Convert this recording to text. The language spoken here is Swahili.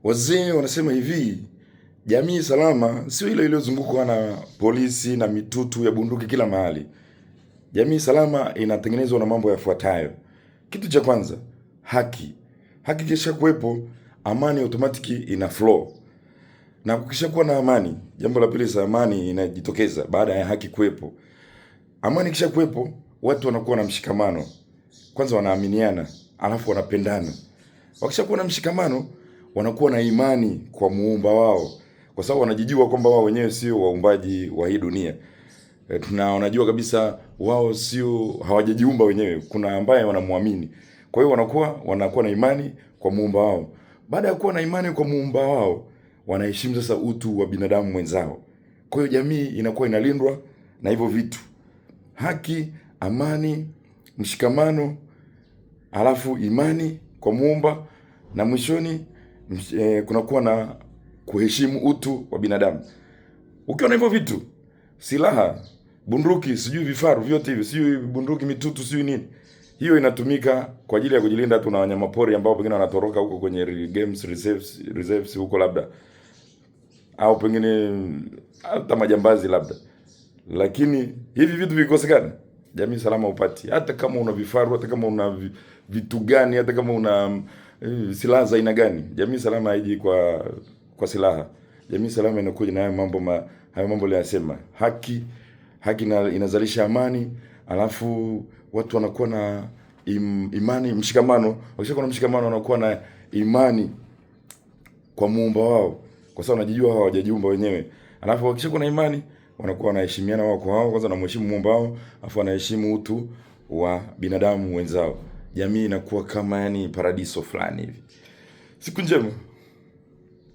Wazee wanasema hivi, jamii salama sio ile iliyozungukwa na polisi na mitutu ya bunduki kila mahali. Jamii salama inatengenezwa na mambo yafuatayo. Kitu cha kwanza, haki. Haki kisha kuwepo, amani automatic ina flow. Na kukisha kuwa na amani, jambo la pili, amani inajitokeza baada ya haki kuwepo. Amani kisha kuwepo, watu wanakuwa na mshikamano. Kwanza wanaaminiana, alafu wanapendana. Wakisha kuwa na mshikamano, wanakuwa na imani kwa muumba wao, kwa sababu wanajijua kwamba wao wenyewe sio waumbaji wa hii dunia. Na wanajua kabisa wao sio, hawajajiumba wenyewe, kuna ambaye wanamwamini. Kwa hiyo wanakuwa na imani kwa muumba wao. Baada ya kuwa na imani kwa muumba wao, wanaheshimu sasa utu wa binadamu mwenzao. Kwa hiyo jamii inakuwa inalindwa na hivyo vitu: haki, amani, mshikamano, alafu imani kwa muumba, na mwishoni kunakuwa na kuheshimu utu wa binadamu. Ukiona hivyo vitu, silaha, bunduki, sijui vifaru vyote hivi, sijui bunduki, mitutu, sijui nini, hiyo inatumika kwa ajili ya kujilinda tu na wanyamapori ambao pengine wanatoroka huko kwenye games reserves huko labda, au pengine hata majambazi labda. Lakini hivi vitu vikosekana, jamii salama upati. Hata kama una vifaru, hata kama una vitu gani, hata kama una silaha za aina gani, jamii salama haiji kwa silaha. Jamii salama inakuja na hayo mambo yanasema haki inazalisha amani, alafu watu wanakuwa na imani, mshikamano. Wakishakuwa na mshikamano, wanakuwa na imani kwa muumba wao, kwa sababu wanajijua hawajajiumba wenyewe. Alafu wakishakuwa na imani, wanakuwa wanaheshimiana wao kwa wao. Kwanza wanamheshimu muumba wao, alafu wanaheshimu utu wa binadamu wenzao. Jamii inakuwa kama paradiso fulani hivi. Siku njema.